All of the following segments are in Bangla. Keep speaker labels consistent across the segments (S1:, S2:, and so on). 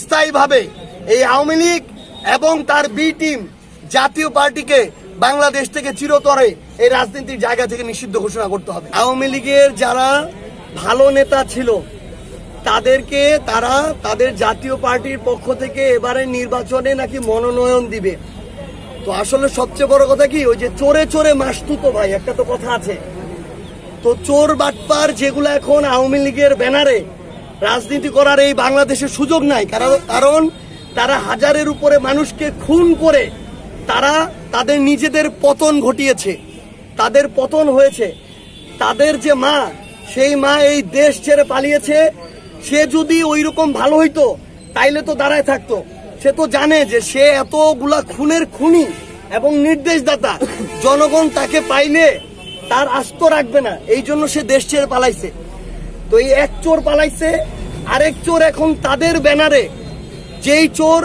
S1: স্থায়ীভাবে এই আওয়ামী লীগ এবং তার বি টিম জাতীয় পার্টিকে বাংলাদেশ থেকে চিরতরে এই রাজনীতির জায়গা থেকে নিষিদ্ধ ঘোষণা করতে হবে। আওয়ামী লীগের যারা ভালো নেতা ছিল তাদেরকে তারা তাদের জাতীয় পার্টির পক্ষ থেকে এবারে নির্বাচনে নাকি মনোনয়ন দিবে। তো আসলে সবচেয়ে বড় কথা কি, ওই যে চোরে চোরে মাসতুতো ভাই, একটা তো কথা আছে। তো চোর বাটপার যেগুলো এখন আওয়ামী লীগের ব্যানারে রাজনীতি করার এই বাংলাদেশের সুযোগ নাই, কারণ তারা হাজারের উপরে মানুষকে খুন করে তারা তাদের নিজেদের পতন ঘটিয়েছে, তাদের পতন হয়েছে। তাদের যে মা, সেই মা এই দেশ ছেড়ে পালিয়েছে। সে যদি ওই রকম ভালো হইতো তাইলে তো দাঁড়ায় থাকতো। সে তো জানে যে সে এতগুলা খুনের খুনি এবং নির্দেশদাতা, জনগণ তাকে পাইলে তার আস্ত রাখবে না, এই জন্য সে দেশ ছেড়ে পালাইছে। তো এই এক চোর পালাইছে, আরেক চোর এখন তাদের ব্যানারে, যেই চোর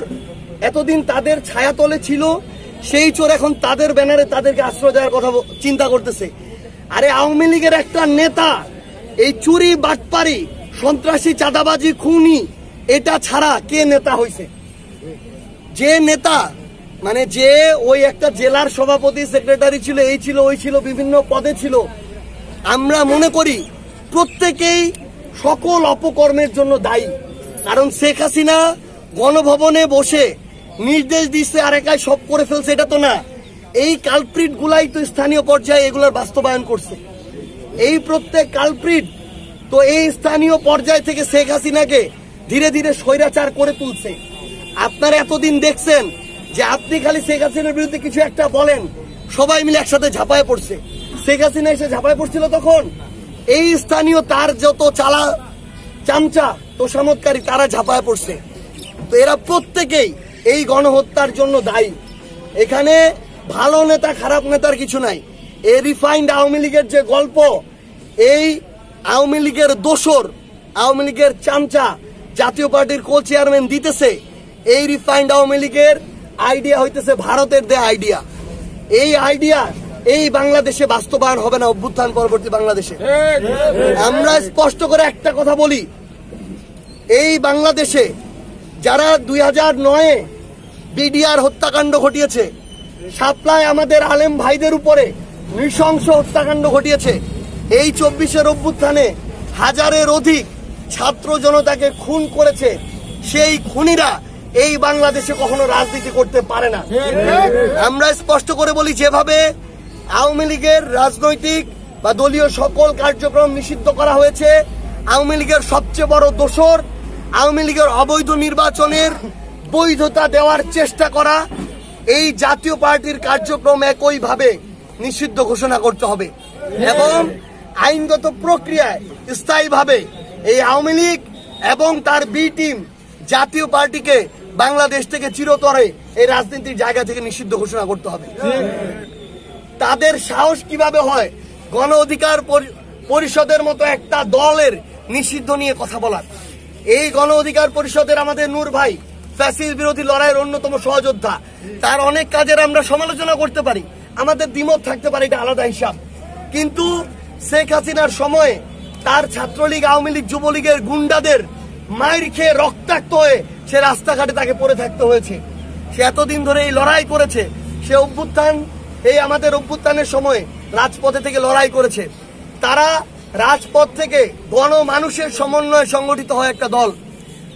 S1: এতদিন তাদের ছায়াতলে ছিল সেই চোর এখন তাদের ব্যানারে তাদেরকে আশ্রয় দেওয়ার কথা চিন্তা করতেছে। আরে আওয়ামী লীগের একটা নেতা এই চুরি বাটপারি সন্ত্রাসী চাঁদাবাজি খুনি এটা ছাড়া কে নেতা হইছে? যে নেতা মানে যে ওই একটা জেলার সভাপতি সেক্রেটারি ছিল, এই ছিল ওই ছিল, বিভিন্ন পদে ছিল, আমরা মনে করি প্রত্যেকেই সকল অপকর্মের জন্য দায়ী। কারণ শেখ হাসিনা গণভবনে বসে নির্দেশ দিচ্ছে আর একাই সব করে ফেলছে, এটা তো না। এই কালপ্রিট গুলাই তো স্থানীয় পর্যায়ে এগুলোর বাস্তবায়ন করছে। এই প্রত্যেক কালপ্রিট তো এই স্থানীয় পর্যায় থেকে শেখ হাসিনাকে ধীরে ধীরে স্বৈরাচার করে তুলছে। আপনারা এতদিন দেখছেন যে আপনি খালি শেখ হাসিনার বিরুদ্ধে কিছু একটা বলেন, সবাই মিলে একসাথে ঝাঁপায় পড়ছে। শেখ হাসিনা এসে ঝাঁপায় পড়ছিল তখন এই স্থানীয় তার যত চালা চামচা তোষামতকারী তারা ঝাঁপায় পড়ছে। তো এরা প্রত্যেকেই এই গণহত্যার জন্য দায়ী। এখানে ভালো নেতা খারাপ নেতার কিছু নাই। এই রিফাইন্ড আওয়ামী লীগের যে গল্প, এই আওয়ামী লীগের দোসর, আওয়ামী লীগের চামচা জাতীয় পার্টির কো চেয়ারম্যান দিতেছে, এই রিফাইন্ড আওয়ামী লীগের আইডিয়া হইতেছে ভারতের দেয়া আইডিয়া। এই আইডিয়া এই বাংলাদেশে বাস্তবায়ন হবে না, অভ্যুত্থান পরবর্তী বাংলাদেশে। আমরা স্পষ্ট করে একটা কথা বলি, এই বাংলাদেশে যারা 2009-এ বিডিআর হত্যাকাণ্ড ঘটিয়েছে, শাপলায় আমাদের আলেম ভাইদের উপরে নৃশংস হত্যাকাণ্ড ঘটিয়েছে, এই 24-এর অভ্যুত্থানে হাজারের অধিক ছাত্র জনতাকে খুন করেছে, সেই খুনিরা এই বাংলাদেশে কখনো রাজনীতি করতে পারে না। আমরা স্পষ্ট করে বলি, যেভাবে আওয়ামী লীগের রাজনৈতিক বা দলীয় সকল কার্যক্রম নিষিদ্ধ করা হয়েছে, আওয়ামী লীগের সবচেয়ে বড় দোসর আওয়ামী লীগের অবৈধ নির্বাচনের বৈধতা দেওয়ার চেষ্টা করা, এই জাতীয় পার্টির কার্যক্রম একইভাবে নিষিদ্ধ ঘোষণা করতে হবে এবং আইনগত প্রক্রিয়ায় স্থায়ীভাবে এই আওয়ামী লীগ এবং তার বি টিম জাতীয় পার্টিকে বাংলাদেশ থেকে চিরতরে এই রাজনীতির জায়গা থেকে নিষিদ্ধ ঘোষণা করতে হবে। তাদের সাহস কিভাবে হয় গণ অধিকার পরিষদের মতো একটা দলের নিষিদ্ধ নিয়ে কথা বলার? এই গণ অধিকার পরিষদের আমাদের নূর ভাই ফ্যাসিস্ট বিরোধী লড়াইয়ের অন্যতম সহযোদ্ধা, তার অনেক কাজের আমরা সমালোচনা করতে পারি, আমাদের দ্বিমত থাকতে পারে, এটা আলাদা হিসাব। কিন্তু শেখ হাসিনার সময়ে তার ছাত্রলীগ, আওয়ামী লীগ, যুবলীগের গুন্ডাদের মাইর খেয়ে রক্তাক্ত হয়ে সে রাস্তাঘাটে তাকে পড়ে থাকতে হয়েছে। সে এতদিন ধরে এই লড়াই করেছে, সে অভ্যুত্থান, এই আমাদের অভ্যুত্থানের সময় রাজপথে থেকে লড়াই করেছে। তারা রাজপথ থেকে গণমানুষের সমন্বয়ে সংগঠিত হয় একটা দল।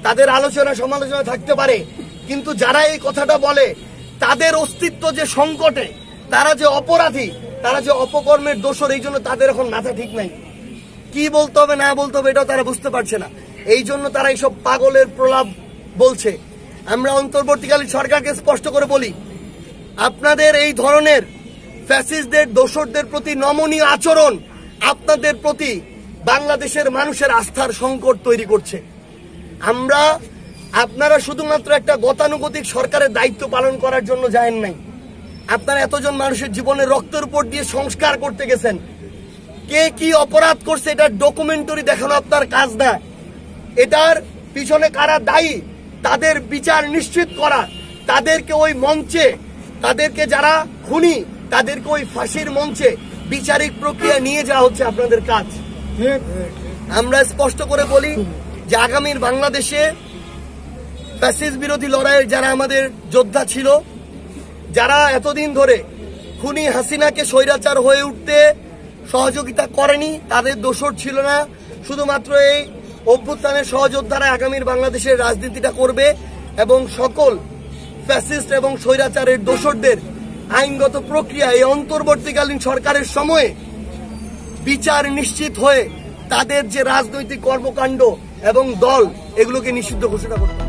S1: তাদের আলোচনা সমালোচনা থাকতে পারে, কিন্তু যারা এই কথাটা বলে তাদের অস্তিত্ব যে সংকটে, তারা যে অপরাধী, তারা যে অপকর্মের দোষর, এই জন্য তাদের এখন মাথা ঠিক নাই। কি বলতে হবে না বলতে হবে এটাও তারা বুঝতে পারছে না, এই জন্য তারা এইসব পাগলের প্রলাপ বলছে। আমরা অন্তর্বর্তীকালীন সরকারকে স্পষ্ট করে বলি, আপনাদের এই ধরনের ফ্যাসিস্টদের দোসরদের প্রতি নমনীয় আচরণ আপনাদের প্রতি বাংলাদেশের মানুষের আস্থার সংকট তৈরি করছে। আপনারা শুধুমাত্র একটা গতানুগতিক সরকারের দায়িত্ব পালন করার জন্য যায়েন নাই, আপনারা এতজন মানুষের জীবনের রক্তের উপর দিয়ে সংস্কার করতে গেছেন। কে কি অপরাধ করছে এটার ডকুমেন্টারি দেখানো আপনার কাজ না, এটার পিছনে কারা দায়ী তাদের বিচার নিশ্চিত করা, তাদেরকে ওই মঞ্চে, তাদেরকে যারা খুনি তাদেরকে ওই ফাঁসির মঞ্চে বিচারিক প্রক্রিয়া নিয়ে যাওয়া হচ্ছে আপনাদের কাজ। আমরা স্পষ্ট করে বলি যে আগামীর বাংলাদেশে ফ্যাসিস্ট বিরোধী লড়াইয়ের যারা আমাদের যোদ্ধা ছিল, যারা এতদিন ধরে খুনি হাসিনাকে স্বৈরাচার হয়ে উঠতে সহযোগিতা করেনি, তাদের দোষর ছিল না। শুধুমাত্র এই অভ্যুত্থানের সহযোদ্ধারা আগামীর বাংলাদেশের রাজনীতিটা করবে এবং সকল ফ্যাসিস্ট এবং স্বৈরাচারের দোষরদের আইনগত প্রক্রিয়া এই অন্তর্বর্তীকালীন সরকারের সময়ে বিচার নিশ্চিত হয়ে তাদের যে রাজনৈতিক কর্মকাণ্ড এবং দল, এগুলোকে নিষিদ্ধ ঘোষণা করতে হবে।